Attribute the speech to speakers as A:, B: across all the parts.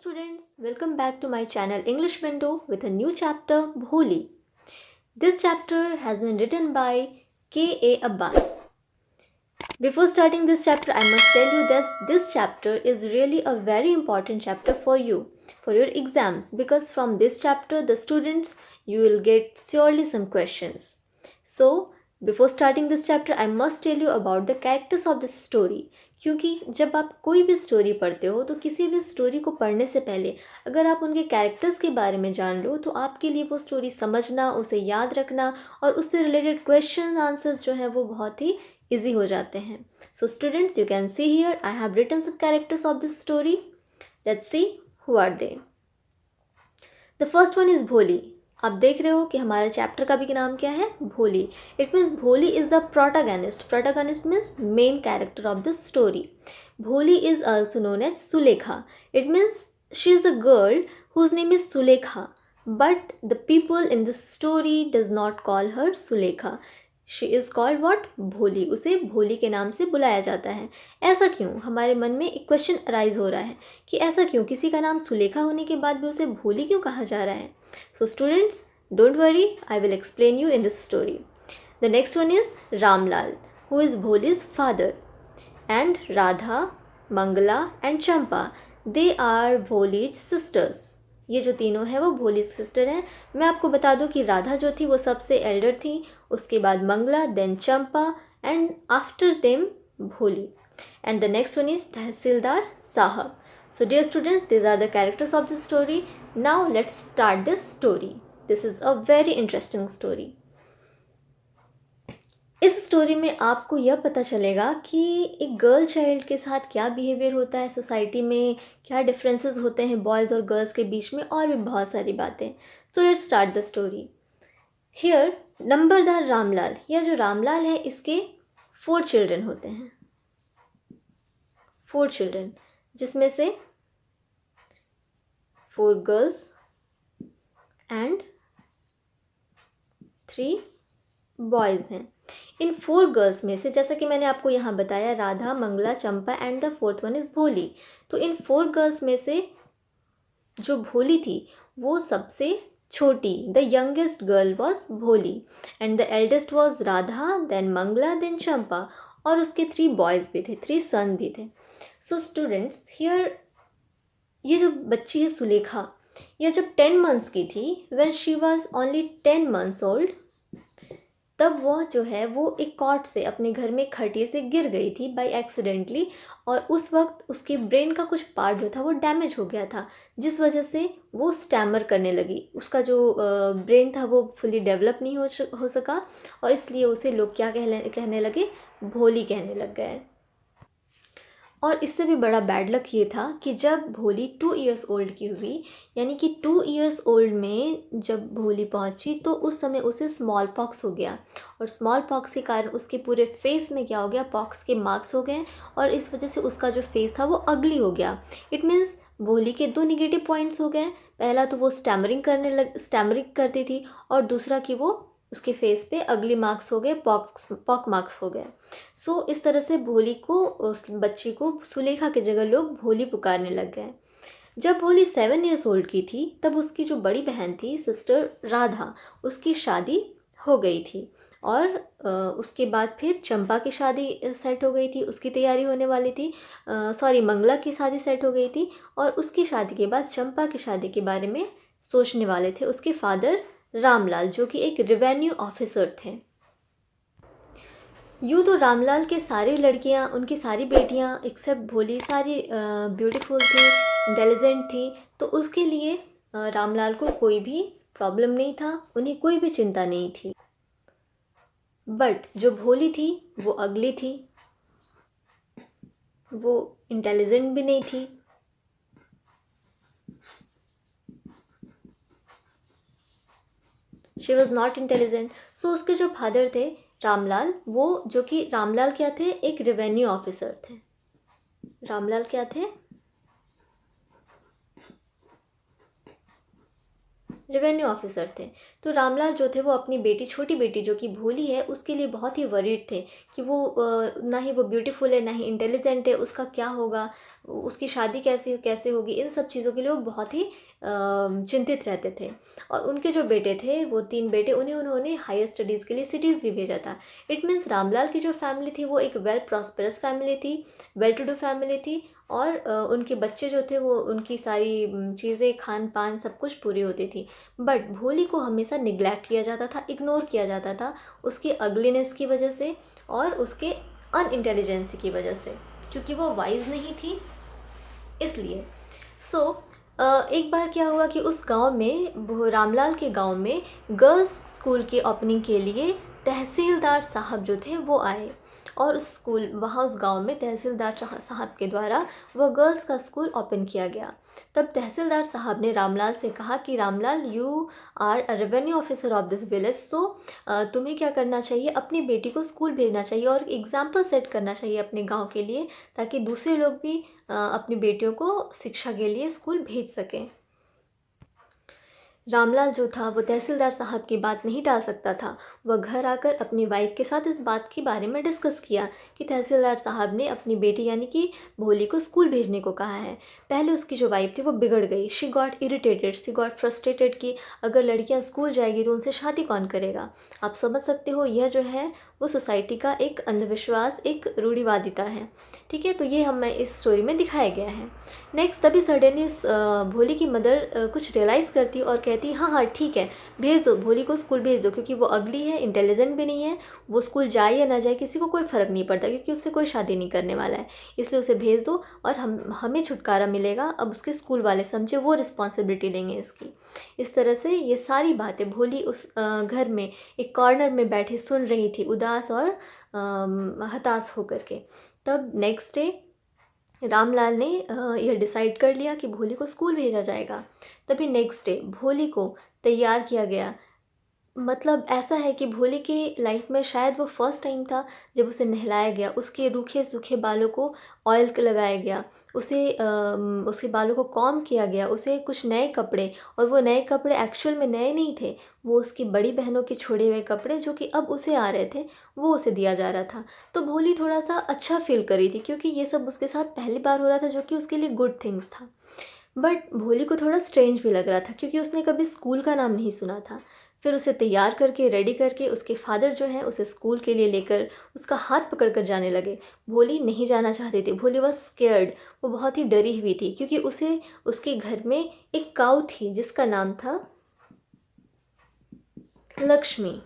A: students, welcome back to my channel English Window with a new chapter Bholi. This chapter has been written by K.A. Abbas. Before starting this chapter, I must tell you that this chapter is really a very important chapter for you, for your exams, because from this chapter, the students, you will get surely some questions. So, before starting this chapter, I must tell you about the characters of this story. क्योंकि जब आप कोई भी story पढ़ते हो तो किसी भी स्टोरी को पढ़ने से पहले अगर आप उनके कैरेक्टर्स के बारे में जान लो तो आपके लिए वो स्टोरी समझना, उसे याद रखना और उससे रिलेटेड क्वेश्चन आंसर्स जो हैं वो बहुत ही ईजी हो जाते हैं. So students, you can see here I have written some characters of this story. Let's see who are they. The first one is Bholi. आप देख रहे हो कि हमारे चैप्टर का भी नाम क्या है, Bholi. It means Bholi is the protagonist. Protagonist means main character of the story. Bholi is also known as Sulekha. It means she is a girl whose name is Sulekha, but the people in the story does not call her Sulekha. She is called what, भोली. उसे भोली के नाम से बुलाया जाता है. ऐसा क्यों? हमारे मन में एक क्वेश्चन अराइज हो रहा है कि ऐसा क्यों, किसी का नाम सुलेखा होने के बाद भी उसे भोली क्यों कहा जा रहा है. So students, don't worry, I will explain you in this story. The next one is Ramlal, who is Bholi's father, and Radha, Mangala and Champa, they are Bholi's sisters. ये जो तीनों हैं वो भोली सिस्टर हैं. मैं आपको बता दूं कि राधा जो थी वो सबसे एल्डर थी, उसके बाद Mangala, then Champa and after them Bholi. And the next one is tehsildar sahab. So dear students, this are the characters of this story. Now let's start this story. This is a very interesting story. इस story में आपको यह पता चलेगा कि एक girl child के साथ क्या बिहेवियर होता है सोसाइटी में, क्या डिफरेंसेस होते हैं बॉयज़ और गर्ल्स के बीच में, और भी बहुत सारी बातें. So let's start the story. Here numberdar Ramlal, यह जो रामलाल है इसके 4 चिल्ड्रन होते हैं. 4 चिल्ड्रन, जिसमें से 4 गर्ल्स एंड 3 बॉयज़ हैं. इन 4 गर्ल्स में से, जैसा कि मैंने आपको यहाँ बताया, Radha, Mangala, Champa and the 4th one is Bholi. तो इन 4 गर्ल्स में से जो भोली थी वो सबसे छोटी, the youngest girl was Bholi, and the eldest was Radha, then Mangala, then Champa, और उसके 3 बॉयज़ भी थे, 3 सन भी थे. सो स्टूडेंट्स, हियर ये जो बच्ची है सुलेखा, यह जब 10 मंथ्स की थी, when she was only 10 months old, तब वह जो है वो एक कॉट से, अपने घर में खटिए से गिर गई थी बाय एक्सीडेंटली, और उस वक्त उसके ब्रेन का कुछ पार्ट जो था वो डैमेज हो गया था, जिस वजह से वो स्टैमर करने लगी. उसका जो ब्रेन था वो फुली डेवलप नहीं हो सका, और इसलिए उसे लोग क्या कहने लगे, भोली कहने लग गए. और इससे भी बड़ा बैड लक ये था कि जब भोली 2 इयर्स ओल्ड की हुई, यानी कि 2 इयर्स ओल्ड में जब भोली पहुंची, तो उस समय उसे स्मॉल पॉक्स हो गया, और स्मॉल पॉक्स के कारण उसके पूरे फेस में क्या हो गया, पॉक्स के मार्क्स हो गए, और इस वजह से उसका जो फेस था वो अगली हो गया. इट मीन्स भोली के 2 निगेटिव पॉइंट्स हो गए. पहला तो वो स्टैमरिंग करती थी, और दूसरा कि वो उसके फेस पे अगली मार्क्स हो गए, पॉक मार्क्स हो गए. सो इस तरह से भोली को, उस बच्ची को सुलेखा की जगह लोग भोली पुकारने लग गए. जब भोली 7 इयर्स ओल्ड की थी, तब उसकी जो बड़ी बहन थी, सिस्टर राधा, उसकी शादी हो गई थी, और उसके बाद फिर चंपा की शादी सेट हो गई थी, उसकी तैयारी होने वाली थी. मंगला की शादी सेट हो गई थी, और उसकी शादी के बाद चंपा की शादी के बारे में सोचने वाले थे उसके फादर रामलाल, जो कि एक रेवेन्यू ऑफिसर थे. यूँ तो रामलाल के सारी लड़कियाँ, उनकी सारी बेटियाँ एक्सेप्ट भोली, सारी ब्यूटीफुल थी, इंटेलिजेंट थी, तो उसके लिए रामलाल को कोई भी प्रॉब्लम नहीं था, उन्हें कोई भी चिंता नहीं थी. बट जो भोली थी वो अगली थी, वो इंटेलिजेंट भी नहीं थी. She was not intelligent. So उसके जो फादर थे रामलाल, वो, जो कि रामलाल क्या थे, एक रेवेन्यू ऑफिसर थे. रामलाल क्या थे, रेवेन्यू ऑफिसर थे। तो रामलाल जो थे वो अपनी बेटी, छोटी बेटी जो कि भोली है, उसके लिए बहुत ही वरीड थे कि वो ना ही वो ब्यूटीफुल है, ना ही इंटेलिजेंट है, उसका क्या होगा, उसकी शादी कैसे कैसे होगी, इन सब चीज़ों के लिए वो बहुत ही चिंतित रहते थे। और उनके जो बेटे थे, वो 3 बेटे, उन्हें उन्होंने हायर स्टडीज़ के लिए सिटीज़ भी भेजा था। इट मीन्स रामलाल की जो फैमिली थी वो एक वेल प्रॉस्परस फैमिली थी, वेल टू डू फैमिली थी। और उनके बच्चे जो थे वो, उनकी सारी चीज़ें, खान पान सब कुछ पूरी होती थी। बट भोली को हमेशा निग्लेक्ट किया जाता था, इग्नोर किया जाता था, उसकी अगलीनेस की वजह से और उसके अनइंटेलिजेंसी की वजह से, क्योंकि वो वाइज नहीं थी इसलिए। सो एक बार क्या हुआ कि उस गांव में, रामलाल के गांव में गर्ल्स स्कूल की ओपनिंग के लिए तहसीलदार साहब जो थे वो आए। और उस स्कूल, वहाँ उस गांव में तहसीलदार साहब के द्वारा वह गर्ल्स का स्कूल ओपन किया गया। तब तहसीलदार साहब ने रामलाल से कहा कि Ramlal, you are a revenue officer of this village, so तुम्हें क्या करना चाहिए, अपनी बेटी को स्कूल भेजना चाहिए और एग्जाम्पल सेट करना चाहिए अपने गांव के लिए, ताकि दूसरे लोग भी अपनी बेटियों को शिक्षा के लिए स्कूल भेज सकें। रामलाल जो था वो तहसीलदार साहब की बात नहीं टाल सकता था। वह घर आकर अपनी वाइफ के साथ इस बात के बारे में डिस्कस किया कि तहसीलदार साहब ने अपनी बेटी यानी कि भोली को स्कूल भेजने को कहा है। पहले उसकी जो वाइफ थी वो बिगड़ गई, she got irritated, she got frustrated कि अगर लड़कियां स्कूल जाएगी तो उनसे शादी कौन करेगा। आप समझ सकते हो, यह जो है वो सोसाइटी का एक अंधविश्वास, एक रूढ़िवादिता है। ठीक है, तो ये हमें इस स्टोरी में दिखाया गया है। नेक्स्ट, तभी सडनली भोली की मदर कुछ रियलाइज़ करती और कहती, हाँ हाँ ठीक है, भेज दो, भोली को स्कूल भेज दो, क्योंकि वो अगली है, इंटेलिजेंट भी नहीं है, वो स्कूल जाए या ना जाए किसी को कोई फ़र्क नहीं पड़ता, क्योंकि उससे कोई शादी नहीं करने वाला है, इसलिए उसे भेज दो और हमें छुटकारा मिलेगा। अब उसके स्कूल वाले समझे, वो रिस्पॉन्सिबिलिटी लेंगे इसकी। इस तरह से ये सारी बातें भोली उस घर में एक कॉर्नर में बैठे सुन रही थी, उदास और हताश होकर के। तब नेक्स्ट डे रामलाल ने यह डिसाइड कर लिया कि भोली को स्कूल भेजा जाएगा। तभी नेक्स्ट डे भोली को तैयार किया गया। मतलब ऐसा है कि भोली के लाइफ में शायद वो फर्स्ट टाइम था जब उसे नहलाया गया, उसके रूखे सूखे बालों को ऑयल लगाया गया, उसे उसके बालों को कॉम्ब किया गया, उसे कुछ नए कपड़े, और वो नए कपड़े एक्चुअल में नए नहीं थे, वो उसकी बड़ी बहनों के छोड़े हुए कपड़े जो कि अब उसे आ रहे थे, वो उसे दिया जा रहा था। तो भोली थोड़ा सा अच्छा फील कर रही थी, क्योंकि ये सब उसके साथ पहली बार हो रहा था, जो कि उसके लिए गुड थिंग्स था। बट भोली को थोड़ा स्ट्रेंज भी लग रहा था, क्योंकि उसने कभी स्कूल का नाम नहीं सुना था। फिर उसे तैयार करके, रेडी करके, उसके फादर जो हैं उसे स्कूल के लिए लेकर उसका हाथ पकड़ कर जाने लगे। भोली नहीं जाना चाहती थी, भोली वॉज स्केयर्ड, वो बहुत ही डरी हुई थी, क्योंकि उसे उसके घर में एक काऊ थी जिसका नाम था लक्ष्मी।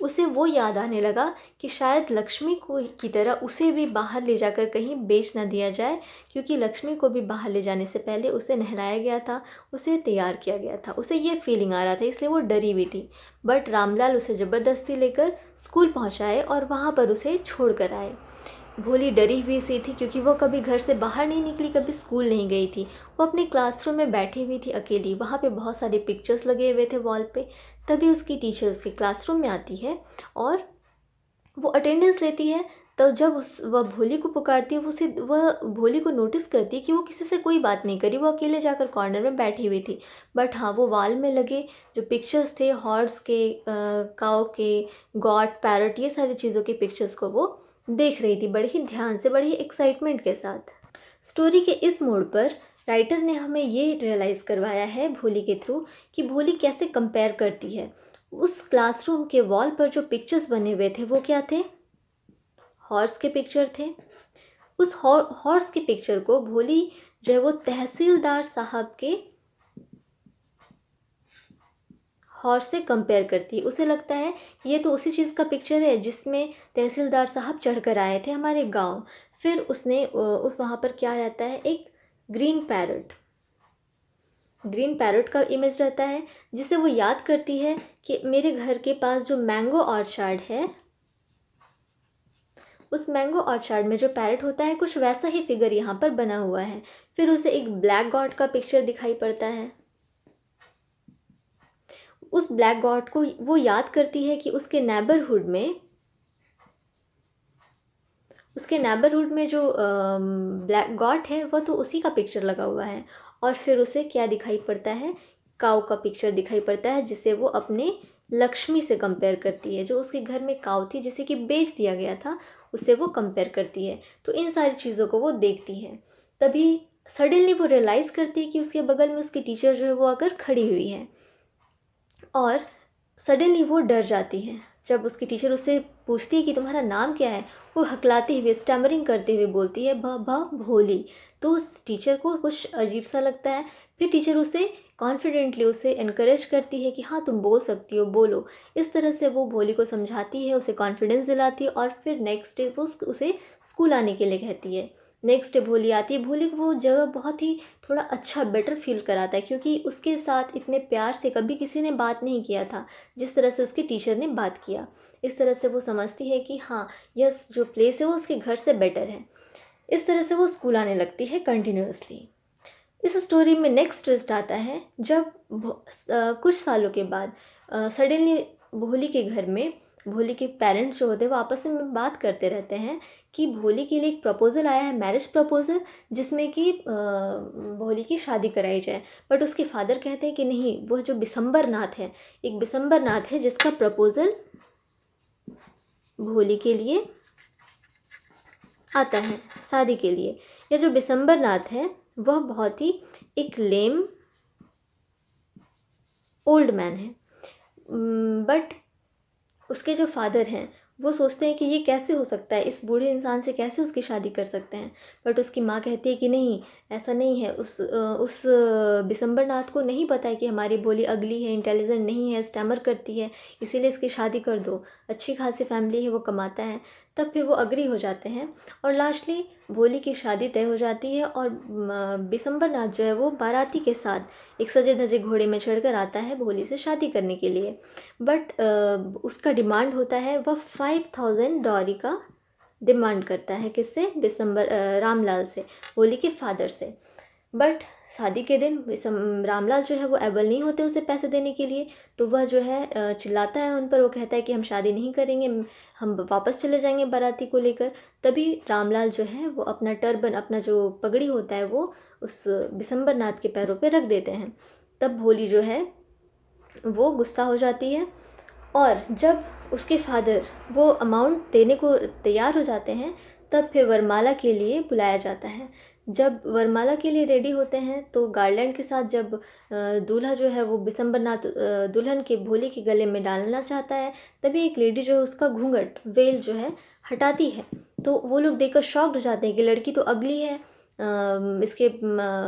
A: उसे वो याद आने लगा कि शायद लक्ष्मी को की तरह उसे भी बाहर ले जाकर कहीं बेच ना दिया जाए, क्योंकि लक्ष्मी को भी बाहर ले जाने से पहले उसे नहलाया गया था, उसे तैयार किया गया था, उसे ये फीलिंग आ रहा था, इसलिए वो डरी हुई थी। बट रामलाल उसे ज़बरदस्ती लेकर स्कूल पहुँचाए और वहाँ पर उसे छोड़ कर आए। भोली डरी हुई सी थी, क्योंकि वो कभी घर से बाहर नहीं निकली, कभी स्कूल नहीं गई थी। वो अपने क्लासरूम में बैठी हुई थी अकेली, वहाँ पे बहुत सारे पिक्चर्स लगे हुए थे वॉल पे। तभी उसकी टीचर उसके क्लासरूम में आती है और वो अटेंडेंस लेती है। तो जब वह भोली को पुकारती है, वह भोली को नोटिस करती है कि वो किसी से कोई बात नहीं करी, वो अकेले जाकर कॉर्नर में बैठी हुई थी। बट हाँ, वो वॉल में लगे जो पिक्चर्स थे, हॉर्स के, काऊ के, गॉट, पैरट, ये सारी चीज़ों के पिक्चर्स को वो देख रही थी, बड़े ही ध्यान से, बड़ी ही एक्साइटमेंट के साथ। स्टोरी के इस मोड़ पर राइटर ने हमें ये रियलाइज़ करवाया है भोली के थ्रू कि भोली कैसे कंपेयर करती है। उस क्लासरूम के वॉल पर जो पिक्चर्स बने हुए थे वो क्या थे? हॉर्स के पिक्चर थे। उस हॉर्स की पिक्चर को भोली जो है वो तहसीलदार साहब के हॉर्स से कंपेयर करती है। उसे लगता है ये तो उसी चीज़ का पिक्चर है जिसमें तहसीलदार साहब चढ़कर आए थे हमारे गांव। फिर उसने उस वहाँ पर क्या रहता है, एक ग्रीन पैरट, ग्रीन पैरट का इमेज रहता है, जिसे वो याद करती है कि मेरे घर के पास जो मैंगो ऑर्चार्ड है, उस मैंगो ऑर्चार्ड में जो पैरट होता है, कुछ वैसा ही फिगर यहाँ पर बना हुआ है। फिर उसे एक ब्लैक गॉड का पिक्चर दिखाई पड़ता है। उस ब्लैक गॉड को वो याद करती है कि उसके नेबरहुड में जो ब्लैक गॉड है, वह तो उसी का पिक्चर लगा हुआ है। और फिर उसे क्या दिखाई पड़ता है काऊ का पिक्चर दिखाई पड़ता है जिसे वो अपने लक्ष्मी से कंपेयर करती है। जो उसके घर में काऊ थी जिसे कि बेच दिया गया था, उससे वो कंपेयर करती है। तो इन सारी चीज़ों को वो देखती है। तभी सडनली वो रियलाइज़ करती है कि उसके बगल में उसकी टीचर जो है वो आकर खड़ी हुई है, और सडनली वो डर जाती है। जब उसकी टीचर उससे पूछती है कि तुम्हारा नाम क्या है, वो हकलाते हुए स्टैमरिंग करते हुए बोलती है भोली। तो उस टीचर को कुछ अजीब सा लगता है। फिर टीचर उसे कॉन्फिडेंटली उसे इनकरेज करती है कि हाँ तुम बोल सकती हो, बोलो। इस तरह से वो भोली को समझाती है, उसे कॉन्फिडेंस दिलाती है, और फिर नेक्स्ट डे वो उसे स्कूल आने के लिए कहती है। नेक्स्ट डे भोली आती है। भोली को वो जगह बहुत ही थोड़ा अच्छा बेटर फील कराता है, क्योंकि उसके साथ इतने प्यार से कभी किसी ने बात नहीं किया था जिस तरह से उसकी टीचर ने बात किया। इस तरह से वो समझती है कि हाँ यह जो प्लेस है वो उसके घर से बेटर है। इस तरह से वो स्कूल आने लगती है कंटिन्यूअसली। इस स्टोरी में नेक्स्ट ट्विस्ट आता है जब कुछ सालों के बाद सडनली भोली के घर में भोली के पेरेंट्स जो होते हैं वो आपस में बात करते रहते हैं कि भोली के लिए एक प्रपोज़ल आया है, मैरिज प्रपोज़ल, जिसमें कि भोली की शादी कराई जाए। बट उसके फादर कहते हैं कि नहीं, वो जो बिसम्बर नाथ है, एक बिसम्बर नाथ है जिसका प्रपोज़ल भोली के लिए आता है शादी के लिए। यह जो बिसम्बर नाथ है वह बहुत ही एक लेम ओल्ड मैन है। बट उसके जो फादर हैं वो सोचते हैं कि ये कैसे हो सकता है, इस बूढ़े इंसान से कैसे उसकी शादी कर सकते हैं। बट उसकी माँ कहती है कि नहीं, ऐसा नहीं है। उस बिसम्बर नाथ को नहीं पता है कि हमारी भोली अगली है, इंटेलिजेंट नहीं है, स्टैमर करती है, इसीलिए इसकी शादी कर दो। अच्छी खासी फैमिली है, वो कमाता है। तब फिर वो अग्री हो जाते हैं और लास्टली भोली की शादी तय हो जाती है। और बिसम्बर नाथ जो है वो बाराती के साथ एक सजे धजे घोड़े में चढ़कर आता है भोली से शादी करने के लिए। बट उसका डिमांड होता है, वह 5000 डॉरी का डिमांड करता है। किससे? रामलाल से, भोली के फादर से। बट शादी के दिन रामलाल जो है वो एबल नहीं होते उसे पैसे देने के लिए। तो वह जो है चिल्लाता है उन पर। वो कहता है कि हम शादी नहीं करेंगे, हम वापस चले जाएंगे बाराती को लेकर। तभी रामलाल जो है वो अपना टर्बन, अपना जो पगड़ी होता है, वो उस बिसम्बर नाथ के पैरों पे रख देते हैं। तब भोली जो है वो गुस्सा हो जाती है, और जब उसके फादर वो अमाउंट देने को तैयार हो जाते हैं तब फिर वरमाला के लिए बुलाया जाता है। जब वरमाला के लिए रेडी होते हैं तो गार्लैंड के साथ जब दूल्हा जो है वो बिसम्बर नाथ दुल्हन के भोली के गले में डालना चाहता है, तभी एक लेडी जो है उसका घूंघट, वेल जो है, हटाती है। तो वो लोग देखकर शॉक्ड हो जाते हैं कि लड़की तो अगली है, इसके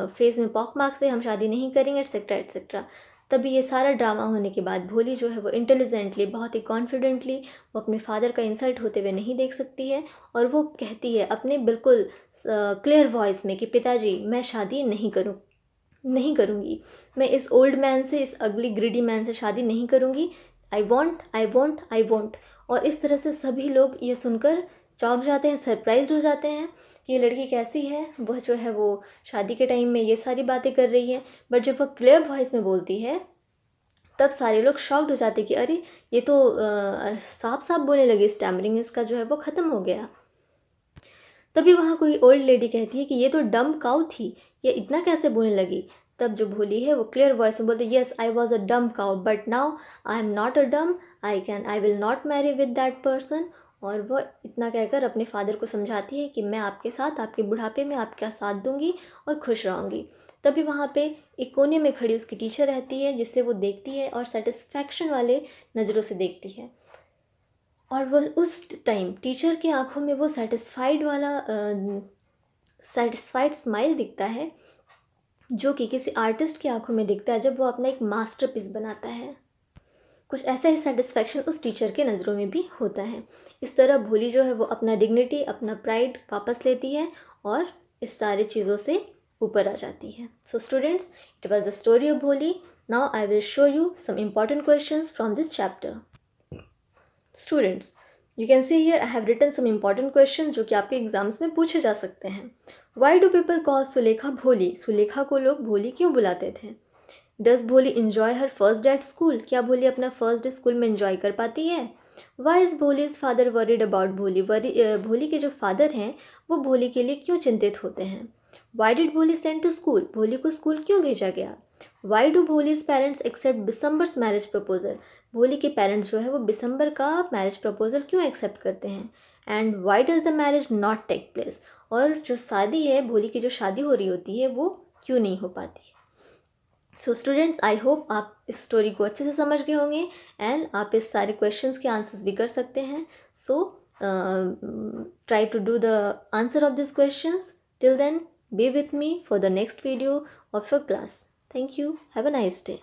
A: फेस में पॉक मार्क्स है, हम शादी नहीं करेंगे, एट्सेट्रा एट्सेट्रा। तभी ये सारा ड्रामा होने के बाद भोली जो है वो इंटेलिजेंटली, बहुत ही कॉन्फिडेंटली, वो अपने फादर का इंसल्ट होते हुए नहीं देख सकती है, और वो कहती है अपने बिल्कुल क्लियर वॉइस में कि पिताजी, मैं शादी नहीं करूँगी, मैं इस ओल्ड मैन से, इस अगली ग्रिडी मैन से शादी नहीं करूँगी। I want. और इस तरह से सभी लोग ये सुनकर चौंक जाते हैं, सरप्राइज हो जाते हैं कि ये लड़की कैसी है, वह जो है वो शादी के टाइम में ये सारी बातें कर रही है। बट जब वह क्लियर वॉइस में बोलती है तब सारे लोग शॉक्ड हो जाते कि अरे ये तो साफ साफ बोलने लगी, स्टैमरिंग इसका जो है वो ख़त्म हो गया। तभी वहाँ कोई ओल्ड लेडी कहती है कि ये तो डम काउ थी, ये इतना कैसे बोलने लगी। तब जो भोली है वो क्लियर वॉइस में बोलती है, yes I was a dumb cow, but now I am not a dumb, I will not marry with that person. और वह इतना कहकर अपने फादर को समझाती है कि मैं आपके साथ, आपके बुढ़ापे में आपका साथ दूंगी और खुश रहूँगी। तभी वहाँ पे एक कोने में खड़ी उसकी टीचर रहती है, जिससे वो देखती है और सेटिस्फैक्शन वाले नज़रों से देखती है। और वह उस टाइम टीचर की आंखों में वो सेटिस्फाइड स्माइल दिखता है, जो कि किसी आर्टिस्ट की आंखों में दिखता है जब वो अपना एक मास्टरपीस बनाता है। कुछ ऐसा ही सेटिस्फैक्शन उस टीचर के नज़रों में भी होता है। इस तरह भोली जो है वो अपना डिग्निटी, अपना प्राइड वापस लेती है और इस सारी चीज़ों से ऊपर आ जाती है। So students, it was the story of Bholi. Now I will show you some important questions from this chapter. Students, you can see here I have written some important questions जो कि आपके एग्जाम्स में पूछे जा सकते हैं। Why do people call Sulekha Bholi? Sulekha को लोग भोली क्यों बुलाते थे? Does Bholi enjoy her first day at school? क्या भोली अपना फर्स्ट डे स्कूल में इन्जॉय कर पाती है? Why is Bholi's father worried about Bholi? Bholi के जो फादर हैं वो भोली के लिए क्यों चिंतित होते हैं? Why did Bholi send to school, Bholi को स्कूल क्यों भेजा गया। Why do Bholi's parents accept Bishamber's marriage proposal, Bholi के पेरेंट्स जो है वो बिसम्बर का मैरिज प्रपोजल क्यों एक्सेप्ट करते हैं। And why does the marriage not take place, और जो शादी है, भोली की जो शादी हो रही होती है वो क्यों नहीं हो पाती है। सो स्टूडेंट्स, आई होप आप इस स्टोरी को अच्छे से समझ गए होंगे एंड आप इस सारे क्वेश्चंस के आंसर्स भी कर सकते हैं। So try to do the answer of this questions. Till then, be with me for the next video of your class. Thank you. Have a nice day.